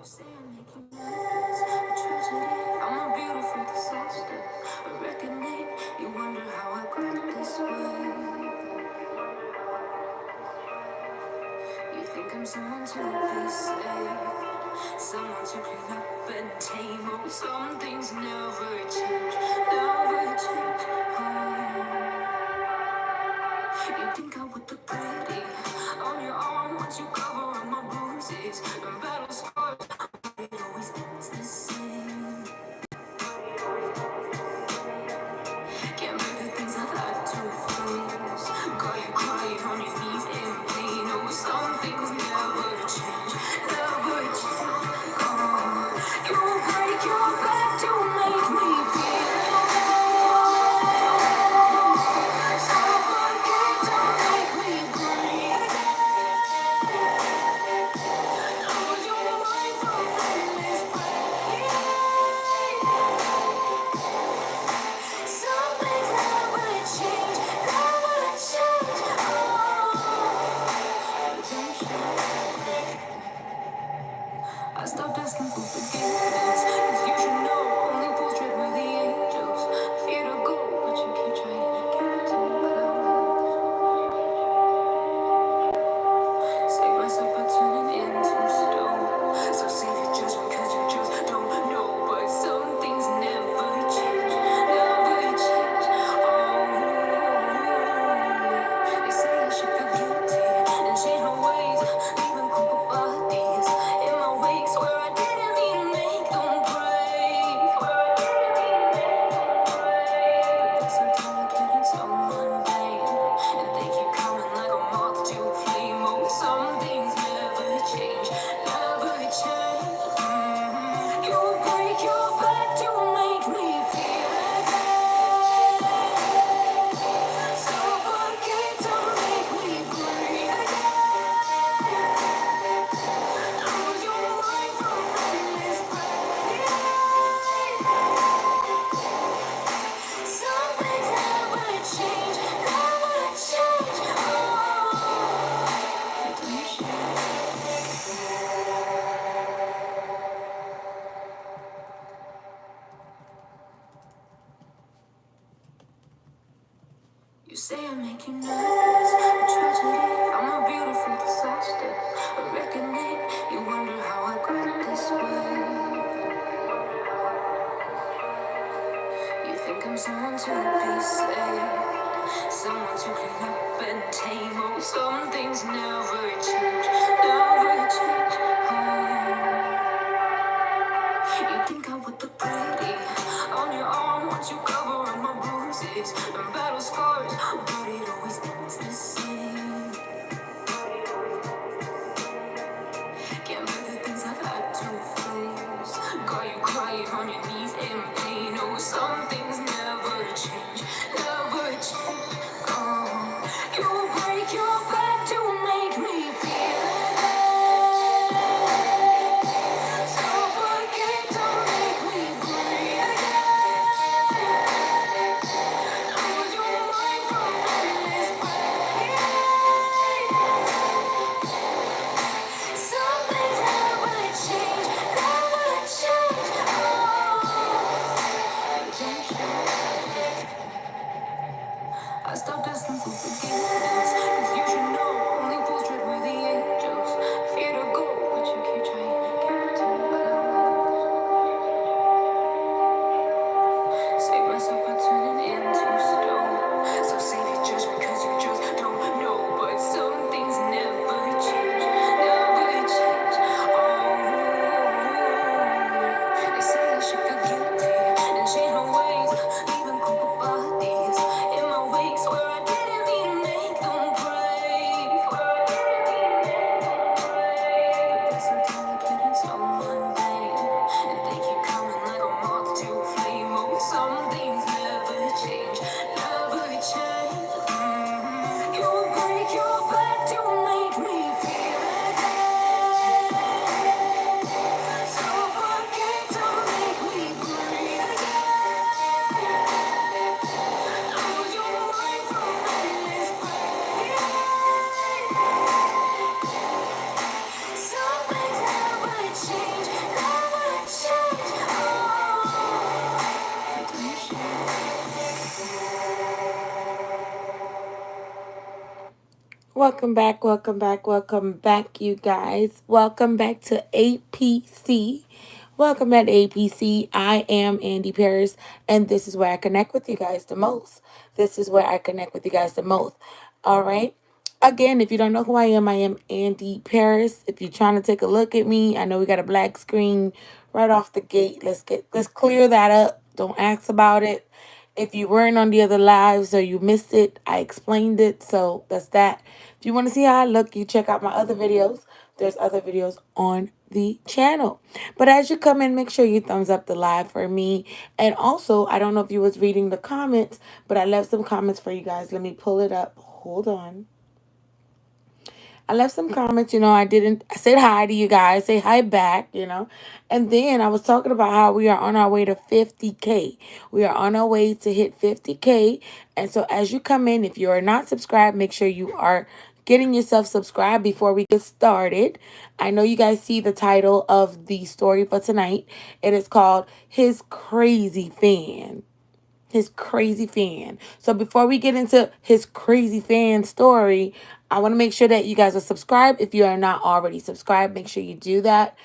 Say I'm making memories, a tragedy. I'm a beautiful disaster, a reckoning. You wonder how I got this way. You think I'm someone to be saved, someone to clean up and tame. Oh, some things never change, never change. You think I would look pretty on your arm once you cover up my bruises and battle scars. It always ends the same. Can't break the things I've had to face. Got you crying on your knees in pain. Oh, some things never change, never change. You break your back to make me feel. Suffocate to make me breathe. Lose your mind from endless pain. Some things never change, never change. I stopped asking for forgiveness, 'cause you should know only fools tread with the angels. Fear to go, but you keep trying to get too close. Save myself by turning into stone. So save your judgment, 'cause you just don't know. But some things never change, never change. They say I should feel guilty and change my ways, leaving crumpled bodies in my wake. Swear I didn't mean to make them break. But they're so delicate and so mundane, and they keep coming like a moth to a flame. Oh, some things never change, never change. You break your back to make me feel again. Suffocate to make me breathe. Lose your mind from endless pain. Some things never change, never change. Don't you say I'm making memories, a tragedy. I'm a beautiful disaster, a reckoning. You wonder how I got this way. You think I'm someone to be saved, someone to clean up and tame. Oh, some things never change, never change. You think I would look pretty on your arm once you cover up my bruises and battle scars, but it always ends the same. Can't bear the things I've had to face. Got you crying on your knees in pain. Oh, some things never change, never change. You break your back to make me feel again. Suffocate to make me breathe again. Lose your mind from endless pain. Some things never change, never change. Don't you? welcome back, you guys. Welcome back to APC. Welcome back to APC. I am Andee Paris, and this is where I connect with you guys the most. This is where I connect with you guys the most. All right. Again, if you don't know who I am Andee Paris. If you're trying to take a look at me, I know we got a black screen right off the gate. Let's clear that up. Don't ask about it. If you weren't on the other lives or you missed it, I explained it. So that's that. If you want to see how I look, you check out my other videos. There's other videos on the channel. But as you come in, make sure you thumbs up the live for me. And also, I don't know if you was reading the comments, but I left some comments for you guys. Let me pull it up. Hold on. I left some comments, I said hi to you guys, say hi back, And then I was talking about how we are on our way to 50K. We are on our way to hit 50K. And so as you come in, if you are not subscribed, make sure you are getting yourself subscribed before we get started. I know you guys see the title of the story for tonight. It is called His Crazy Fan. His crazy fan. So before we get into his crazy fan story, I want to make sure that you guys are subscribed. If you are not already subscribed, make sure you do that.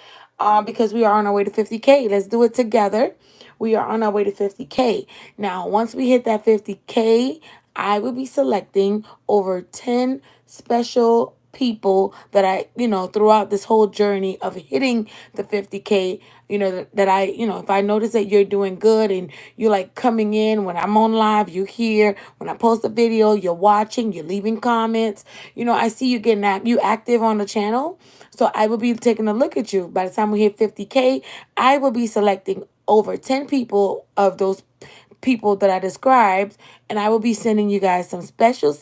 Because we are on our way to 50K. Let's do it together. We are on our way to 50K. Now, once we hit that 50K, I will be selecting over 10 special people that throughout this whole journey of hitting the 50K, if I notice that you're doing good and you're like coming in when I'm on live, you here, when I post a video, you're watching, you're leaving comments, I see you getting you active on the channel. So I will be taking a look at you. By the time we hit 50K, I will be selecting over 10 people of those people that I described, and I will be sending you guys some special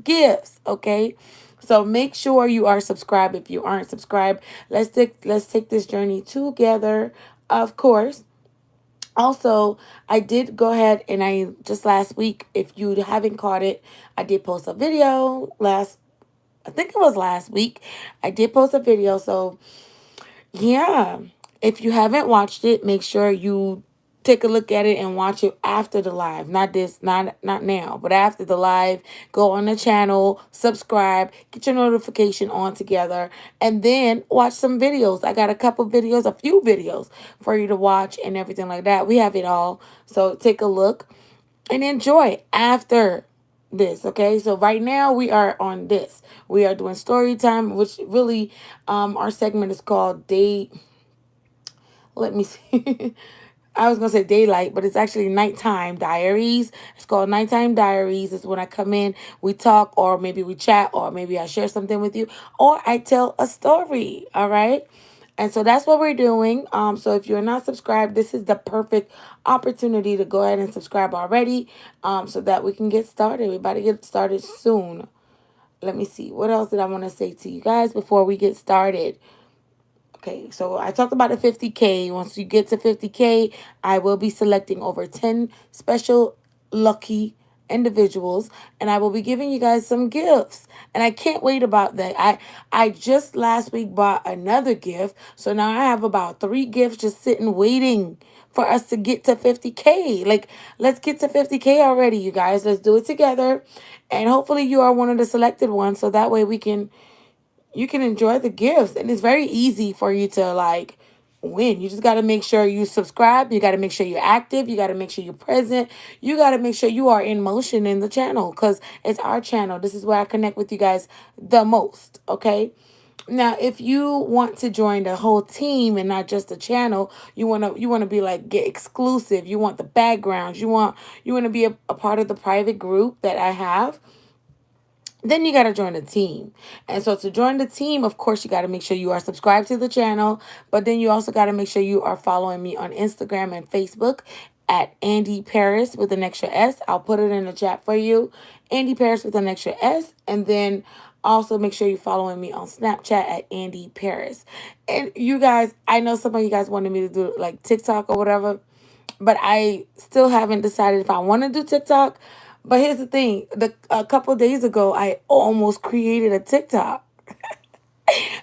gifts, okay? So make sure you are subscribed. If you aren't subscribed, let's take this journey together, of course. Also, I did go ahead and I just last week, if you haven't caught it, I did post a video I think it was last week. I did post a video, so yeah. If you haven't watched it, make sure you take a look at it and watch it after the live. Not now, but after the live. Go on the channel, subscribe, get your notification on together, and then watch some videos. I got a few videos for you to watch and everything like that. We have it all. So take a look and enjoy after this. Okay, so right now we are on this. We are doing story time, which really our segment is called day. Let me see. I was gonna say daylight, but it's actually nighttime diaries. It's called nighttime diaries. It's when I come in, we talk, or maybe we chat, or maybe I share something with you, or I tell a story. All right. And so that's what we're doing. So if you're not subscribed, this is the perfect opportunity to go ahead and subscribe already. So that we can get started. We're about to get started soon. Let me see. What else did I want to say to you guys before we get started? Okay, so I talked about the 50K. Once you get to 50K, I will be selecting over 10 special lucky individuals, and I will be giving you guys some gifts. And I can't wait about that. I just last week bought another gift, so now I have about 3 gifts just sitting waiting for us to get to 50K. Like, let's get to 50K already, you guys. Let's do it together. And hopefully you are one of the selected ones, so that way you can enjoy the gifts. And it's very easy for you to like win. You just got to make sure you subscribe. You got to make sure you're active. You got to make sure you're present. You got to make sure you are in motion in the channel, because it's our channel. This is where I connect with you guys the most. Okay. Now, if you want to join the whole team and not just the channel, you want to be like, get exclusive. You want the backgrounds. You want to be a part of the private group that I have. Then you got to join the team. And so to join the team, of course, you got to make sure you are subscribed to the channel. But then you also got to make sure you are following me on Instagram and Facebook at Andee Paris with an extra S. I'll put it in the chat for you. Andee Paris with an extra S. And then also make sure you're following me on Snapchat at Andee Paris. And you guys, I know some of you guys wanted me to do like TikTok or whatever, but I still haven't decided if I want to do TikTok. But here's the thing. A couple of days ago, I almost created a TikTok.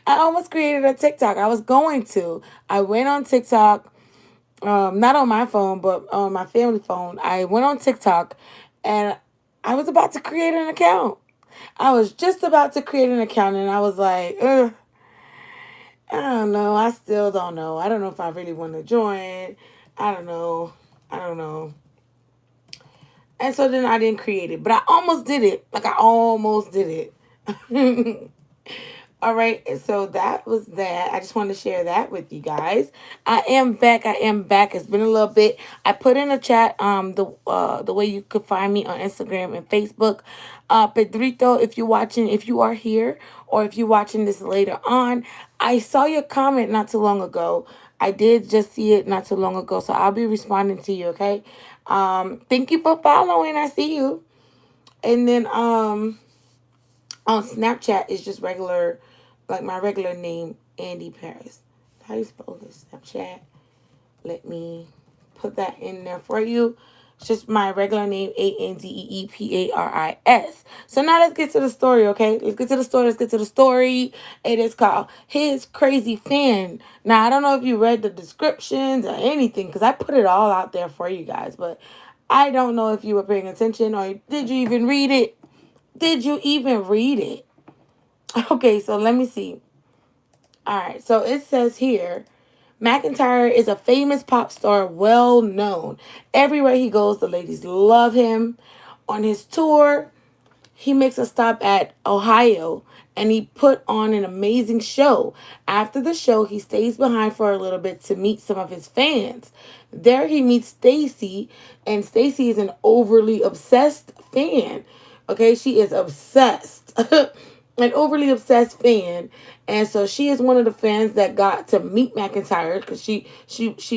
I almost created a TikTok. I was going to. I went on TikTok, not on my phone, but on my family phone. I went on TikTok, and I was about to create an account. I was just about to create an account and I was like, ugh, I don't know. I still don't know. I don't know if I really want to join. I don't know. I don't know. And so then I didn't create it, but I almost did it. Like I almost did it. All right, so that was that. I just wanted to share that with you guys. I am back. I am back. It's been a little bit. I put in a chat the way you could find me on Instagram and Facebook. Pedrito, if you're watching, if you are here or if you're watching this later on, I saw your comment not too long ago. I did just see it not too long ago, so I'll be responding to you. Okay. Thank you for following. I see you. And then on Snapchat is just regular, like my regular name, Andee Paris. How do you spell this? Snapchat. Let me put that in there for you. It's just my regular name, Andeeparis. So now let's get to the story, okay? Let's get to the story. Let's get to the story. It is called His Crazy Fan. Now, I don't know if you read the descriptions or anything, because I put it all out there for you guys, but I don't know if you were paying attention or did you even read it? Did you even read it? Okay, so let me see. All right, so it says here, Mckentyre is a famous pop star, well known. Everywhere he goes, the ladies love him. On his tour, he makes a stop at Ohio and he put on an amazing show. After the show, he stays behind for a little bit to meet some of his fans. There he meets Stacey, and Stacey is an overly obsessed fan. Okay, she is obsessed. An overly obsessed fan, and so she is one of the fans that got to meet Mckentyre because she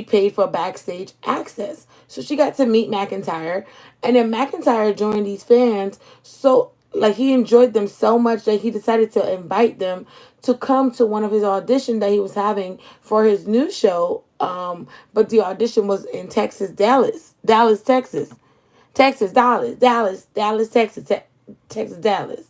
paid for backstage access, so she got to meet Mckentyre, and then Mckentyre joined these fans, so like he enjoyed them so much that he decided to invite them to come to one of his auditions that he was having for his new show. But the audition was in Texas, Dallas, Texas. Texas, Dallas, Texas, Texas, Dallas.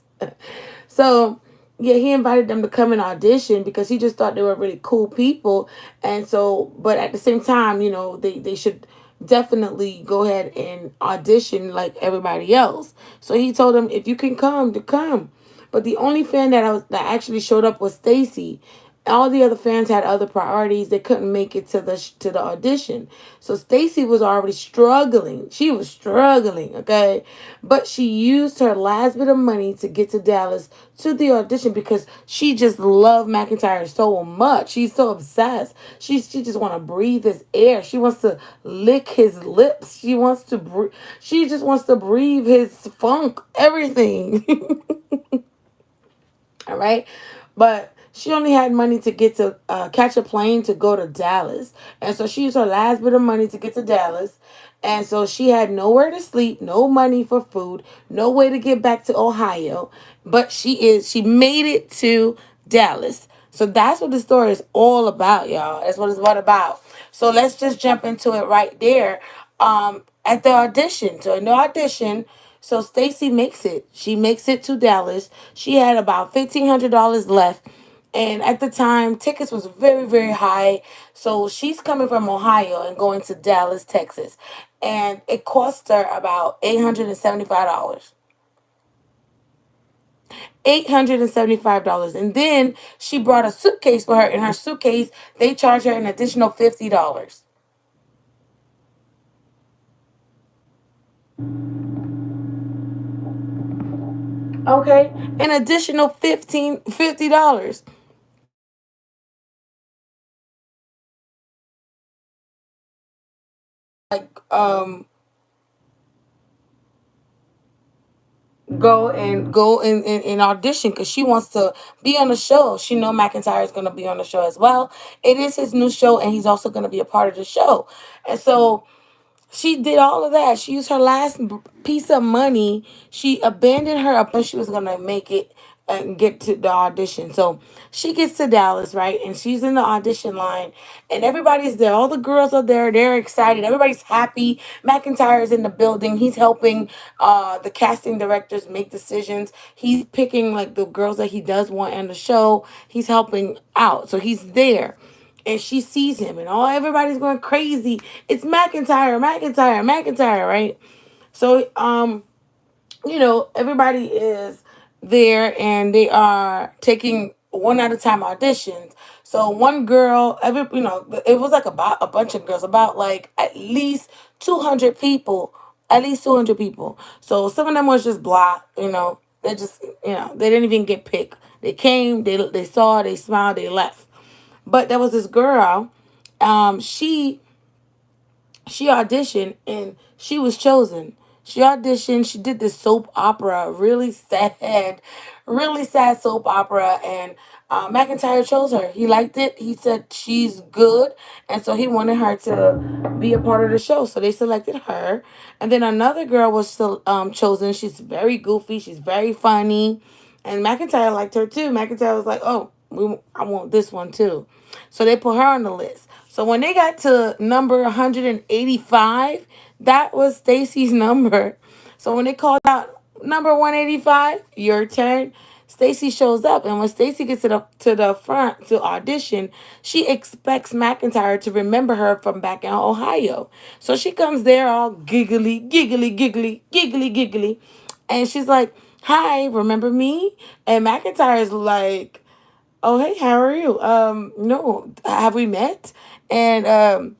So, yeah, he invited them to come and audition because he just thought they were really cool people. And so, but at the same time, you know, they should definitely go ahead and audition like everybody else. So he told them, if you can come, to come. But the only fan that actually showed up was Stacey. All the other fans had other priorities. They couldn't make it to the audition. So Stacey was already struggling. She was struggling, okay? But she used her last bit of money to get to Dallas to the audition because she just loved Mckentyre so much. She's so obsessed. She just want to breathe his air. She wants to lick his lips. She just wants to breathe his funk, everything. All right. But she only had money to get to catch a plane to go to Dallas. And so she used her last bit of money to get to Dallas. And so she had nowhere to sleep, no money for food, no way to get back to Ohio. But she made it to Dallas. So that's what the story is all about, y'all. That's what it's all about. So let's just jump into it right there. At the audition. So in the audition, so Stacey makes it. She makes it to Dallas. She had about $1,500 left. And at the time, tickets was very, very high. So she's coming from Ohio and going to Dallas, Texas. And it cost her about $875. $875. And then she brought a suitcase for her. In her suitcase, they charge her an additional $50. Okay? An additional $50. Like go and audition because she wants to be on the show. She know Mckentyre is going to be on the show as well. It is his new show, and he's also going to be a part of the show. And so she did all of that. She used her last piece of money. She abandoned her up, and she was gonna make it and get to the audition. So she gets to Dallas, right? And she's in the audition line, and everybody's there. All the girls are there. They're excited. Everybody's happy. McIntyre's in the building. He's helping the casting directors make decisions. He's picking like the girls that he does want in the show. He's helping out. So he's there, and she sees him, and all everybody's going crazy. It's Mckentyre, right? So everybody is there, and they are taking one at a time auditions. So one girl, it was like about a bunch of girls, about like at least 200 people, at least 200 people. So some of them was just blah, they just, they didn't even get picked. They came, they saw, they smiled, they left. But there was this girl, she auditioned and she was chosen. She auditioned. She did this soap opera, really sad soap opera, and Mckentyre chose her. He liked it. He said she's good, and so he wanted her to be a part of the show. So they selected her, and then another girl was still chosen. She's very goofy. She's very funny, and Mckentyre liked her too. Mckentyre was like, "Oh, I want this one too." So they put her on the list. So when they got to number 185, that was Stacey's number. So when they called out number 185, your turn, Stacey shows up. And when Stacey gets to the front to audition, she expects Mckentyre to remember her from back in Ohio. So she comes there all giggly, giggly, giggly, giggly, giggly. And she's like, "Hi, remember me?" And Mckentyre is like, "Oh, hey, how are you? No, have we met?" And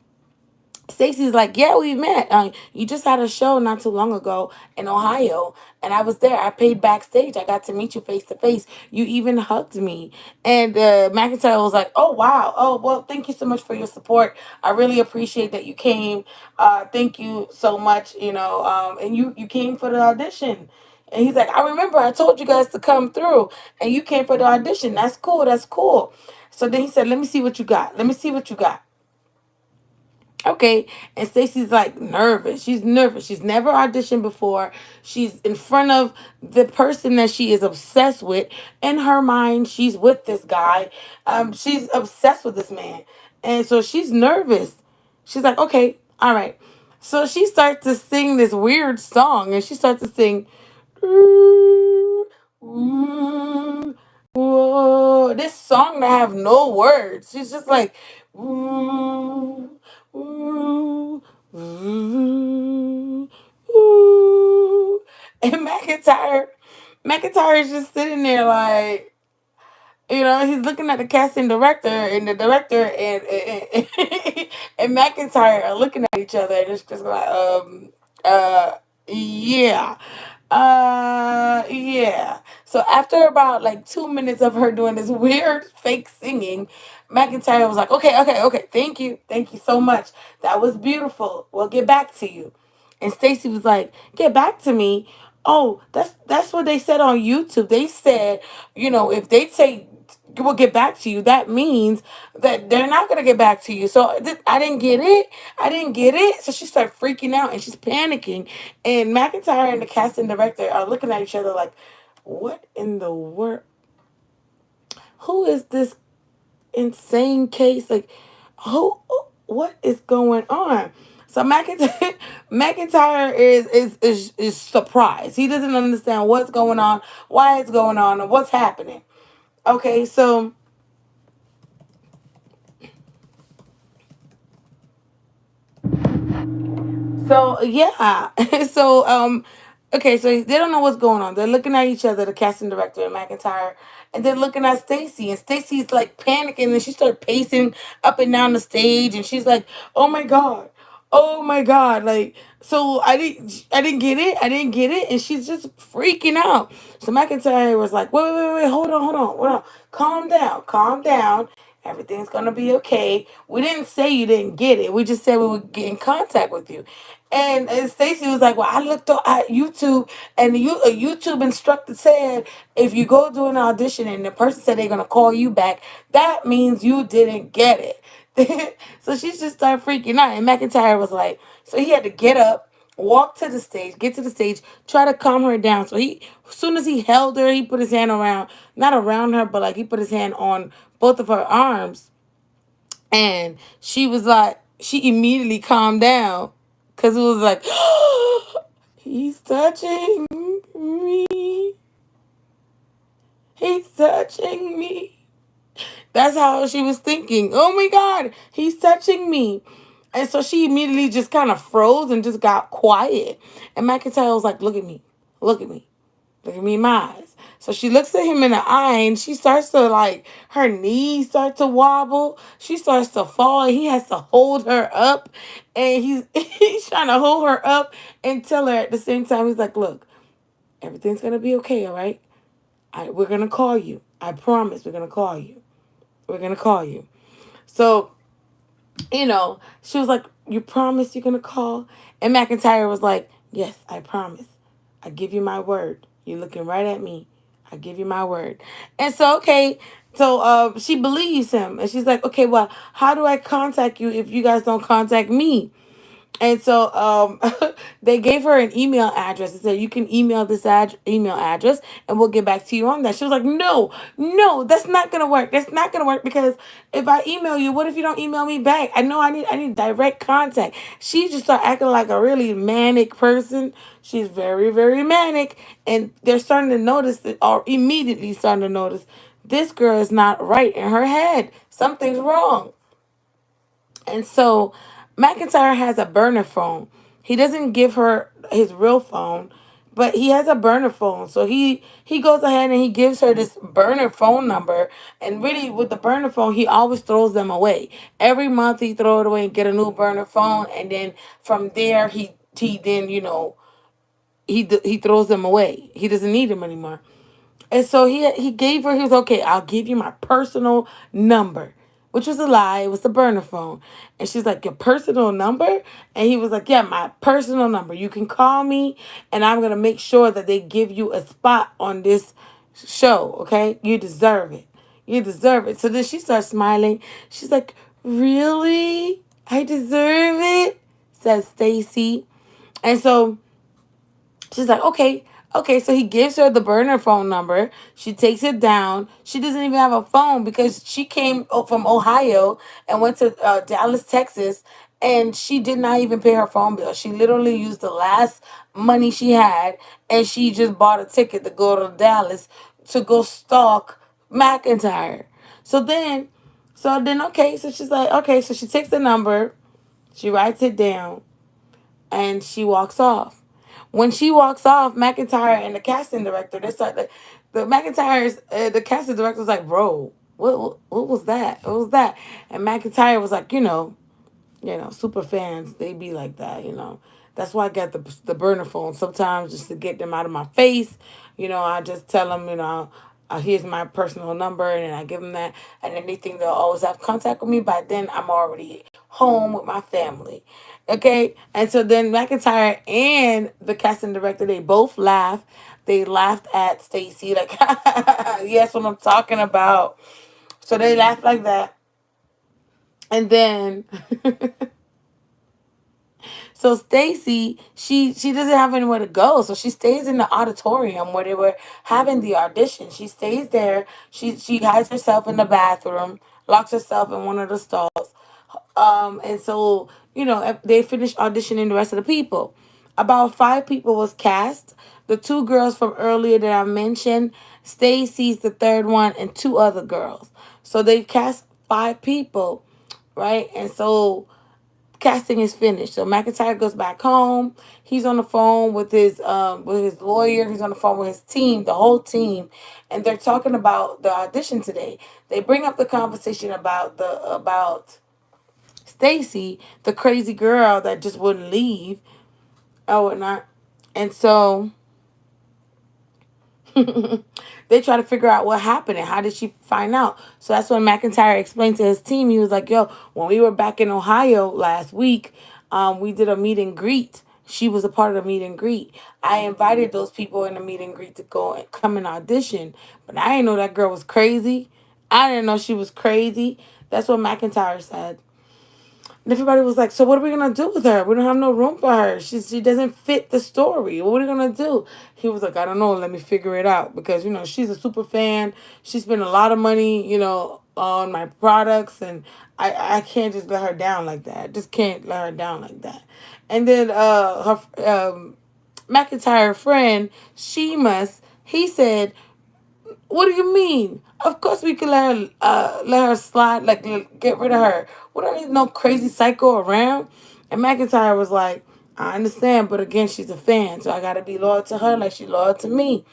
Stacey's like, "Yeah, we met. You just had a show not too long ago in Ohio, and I was there. I paid backstage. I got to meet you face to face. You even hugged me." And Mckentyre was like, "Oh, wow. Oh, well, thank you so much for your support. I really appreciate that you came. Thank you so much, and you came for the audition." And he's like, "I remember I told you guys to come through, and you came for the audition. That's cool. That's cool." So then he said, "Let me see what you got. Let me see what you got." Okay, and Stacey's like nervous. She's nervous. She's never auditioned before. She's in front of the person that she is obsessed with. In her mind, she's with this guy. She's obsessed with this man, and so she's nervous. She's like, "Okay, all right." So she starts to sing this weird song, and she starts to sing, "Ooh, ooh, whoa." This song that have no words. She's just like, "Ooh, ooh, ooh, ooh." And McIntyre is just sitting there like, he's looking at the casting director, and the director and McIntyre are looking at each other, and it's just like, uh, yeah. Yeah. So after about like 2 minutes of her doing this weird fake singing, McIntyre was like, "Okay, okay, okay. Thank you so much. That was beautiful. We'll get back to you." And Stacey was like, "Get back to me? Oh, that's what they said on YouTube. They said, if they say we'll get back to you, that means that they're not gonna get back to you." So I didn't get it. I didn't get it. So she started freaking out and she's panicking. And McIntyre and the casting director are looking at each other like, "What in the world? Who is this insane case? Like, who? What is going on?" So McIntyre, McIntyre is surprised. He doesn't understand what's going on, why it's going on, and what's happening. Okay, so yeah. Okay, so they don't know what's going on. They're looking at each other, the casting director and McIntyre, and they're looking at Stacey, and Stacey's like panicking, and she started pacing up and down the stage, and she's like, "Oh my god. Oh my god." Like, so I didn't get it. I didn't get it, and she's just freaking out. So McIntyre was like, "Wait, hold on. Calm down. Calm down. Everything's gonna be okay. We didn't say you didn't get it. We just said we would get in contact with you." And Stacey was like, "Well, I looked at YouTube, and a YouTube instructor said if you go do an audition and the person said they're gonna call you back, that means you didn't get it." So she just started freaking out, and McIntyre was like, so he had to get up, walk to the stage, get to the stage, try to calm her down. So as soon as he held her, he put his hand around, not around her, but like he put his hand on both of her arms, and she was like, she immediately calmed down because it was like, "He's touching me. He's touching me." That's how she was thinking. "Oh my God, he's touching me." And so she immediately just kind of froze and just got quiet. And McIntyre was like, "Look at me. Look at me. Look at me in my eyes. So she looks at him in the eye and she starts to like, her knees start to wobble. She starts to fall and he has to hold her up. And he's trying to hold her up and tell her at the same time, he's like, look, everything's going to be okay, all right? We're going to call you. I promise we're going to call you. We're going to call you. So, she was like, you promise you're going to call? And Mckentyre was like, yes, I promise. I give you my word. You're looking right at me. I give you my word. And so, okay, so she believes him. And she's like, okay, well, how do I contact you if you guys don't contact me? And so they gave her an email address and said, you can email this email address and we'll get back to you on that. She was like, no, no, that's not going to work. That's not going to work because if I email you, what if you don't email me back? I know I need direct contact. She just started acting like a really manic person. She's very, very manic. And they're starting to notice that, or immediately starting to notice, this girl is not right in her head. Something's wrong. And so Mckentyre has a burner phone. He doesn't give her his real phone, but he has a burner phone. So he goes ahead and he gives her this burner phone number. And really, with the burner phone, he always throws them away. Every month he throw it away and get a new burner phone. And then from there, he then he throws them away. He doesn't need them anymore. And so he gave her, he was okay, I'll give you my personal number, which was a lie. It was the burner phone. And she's like, your personal number? And he was like, yeah, my personal number. You can call me and I'm going to make sure that they give you a spot on this show, okay? You deserve it. You deserve it. So then she starts smiling. She's like, really? I deserve it? Says Stacey. And so she's like, okay, okay. So he gives her the burner phone number. She takes it down. She doesn't even have a phone because she came from Ohio and went to Dallas, Texas, and she did not even pay her phone bill. She literally used the last money she had, and she just bought a ticket to go to Dallas to go stalk Mckentyre. So then, okay. So she's like, okay. So she takes the number, she writes it down, and she walks off. When she walks off, Mckentyre and the casting director, they start the McIntyre's the casting director was like, bro, what was that? What was that? And McIntyre was like, super fans, they be like that. That's why I got the burner phone sometimes just to get them out of my face. I just tell them, here's my personal number, and then I give them that, and anything they'll always have contact with me. By then, I'm already home with my family. Okay, and so then McIntyre and the casting director, they both laugh. They laughed at Stacey, like, yes, what I'm talking about. So they laughed like that, and then so Stacey, she doesn't have anywhere to go, so she stays in the auditorium where they were having the audition. She stays there. She hides herself in the bathroom, locks herself in one of the stalls. And so they finished auditioning the rest of the people. About 5 people was cast. The 2 girls from earlier that I mentioned, Stacey's the third one, and 2 other girls. So they cast 5 people, right? And so casting is finished. So McIntyre goes back home. He's on the phone with his lawyer. He's on the phone with his team, the whole team, and they're talking about the audition today. They bring up the conversation about Stacey, the crazy girl that just wouldn't leave or whatnot, and so they try to figure out what happened and how did she find out. So that's when McIntyre explained to his team. He was like, yo, when we were back in Ohio last week, we did a meet and greet. She was a part of the meet and greet. I invited those people in the meet and greet to go and come and audition, but I didn't know that girl was crazy. I didn't know she was crazy. That's what McIntyre said. And everybody was like, so what are we going to do with her? We don't have no room for her. She doesn't fit the story. What are we going to do? He was like, I don't know. Let me figure it out. Because, she's a super fan. She spent a lot of money, on my products. And I can't just let her down like that. I just can't let her down like that. And then her McIntyre friend, Sheamus, he said, what do you mean? Of course we can let her slide, like get rid of her. We don't need no crazy psycho around. And McIntyre was like, I understand, but again, she's a fan, so I gotta be loyal to her like she's loyal to me.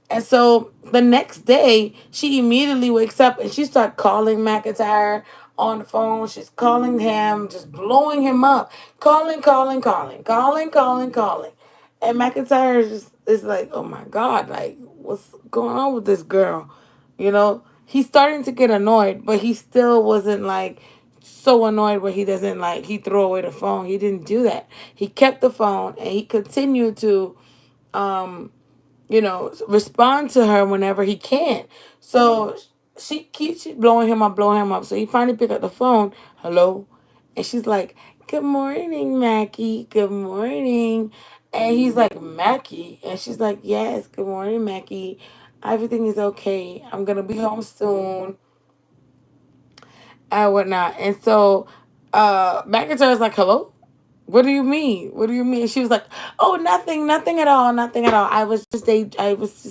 And so the next day, she immediately wakes up and she starts calling Mckentyre on the phone. She's calling him, just blowing him up. Calling. And Mckentyre is like, oh my God, like, what's going on with this girl? You know, he's starting to get annoyed, but he still wasn't like so annoyed where he doesn't like, he threw away the phone. He didn't do that. He kept the phone and he continued to, um, respond to her whenever he can. So she keeps blowing him up, blowing him up. So he finally picked up the phone. Hello? And she's like, good morning, Mackie. Good morning. And he's like, Mackie? And she's like, yes, good morning, Mackie. Everything is okay. I'm going to be home soon and whatnot. And so McIntyre's like, hello? What do you mean? What do you mean? She was like, "Oh, nothing at all, nothing at all. I was just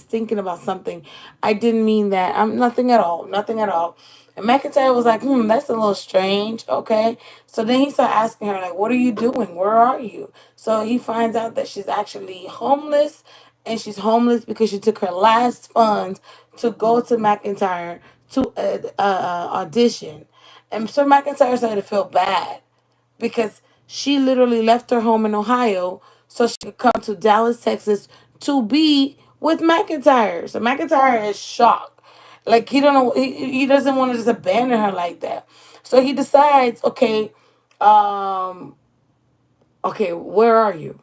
thinking about something. I didn't mean that. I'm nothing at all, nothing at all." And McIntyre was like, that's a little strange, okay? So then he started asking her, like, what are you doing? Where are you? So he finds out that she's actually homeless, and she's homeless because she took her last funds to go to McIntyre to audition. And so McIntyre started to feel bad because she literally left her home in Ohio so she could come to Dallas, Texas to be with McIntyre. So McIntyre is shocked. Like he don't know he doesn't want to just abandon her like that. So he decides, um, okay, where are you?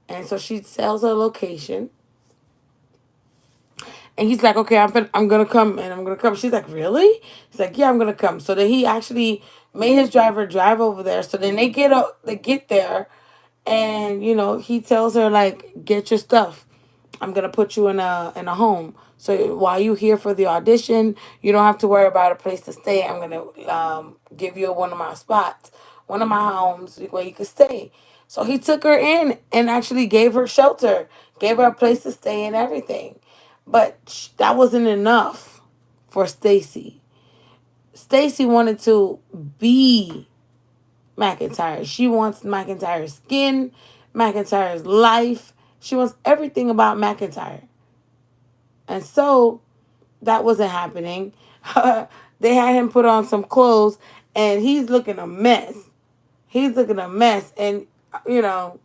And so she tells her location. And he's like, okay, I'm gonna come and I'm gonna come. She's like, really? He's like, yeah, I'm gonna come. So then he actually made his driver drive over there. So then they get there, and he tells her like, get your stuff. I'm gonna put you in a home. So while you here for the audition, you don't have to worry about a place to stay. I'm gonna give you one of my spots, one of my homes where you can stay. So he took her in and actually gave her shelter, gave her a place to stay and everything. But that wasn't enough for Stacey. Stacey wanted to be Mckentyre. She wants Mckentyre's skin, Mckentyre's life. She wants everything about Mckentyre. And so that wasn't happening. They had him put on some clothes and he's looking a mess. He's looking a mess. And, you know,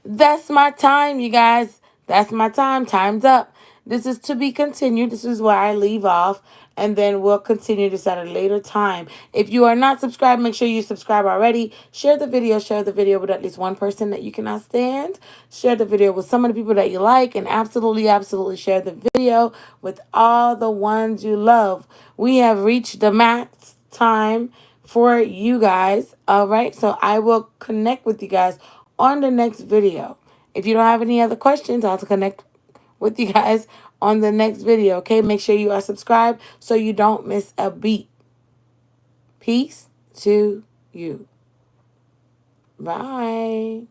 that's my time, you guys. That's my time. Time's up. This is to be continued. This is where I leave off. And then we'll continue this at a later time. If you are not subscribed, make sure you subscribe already. Share the video. Share the video with at least one person that you cannot stand. Share the video with some of the people that you like. And absolutely share the video with all the ones you love. We have reached the max time for you guys. All right. So I will connect with you guys on the next video. If you don't have any other questions, I'll connect with you guys on the next video. Okay, make sure you are subscribed so you don't miss a beat. Peace to you. Bye.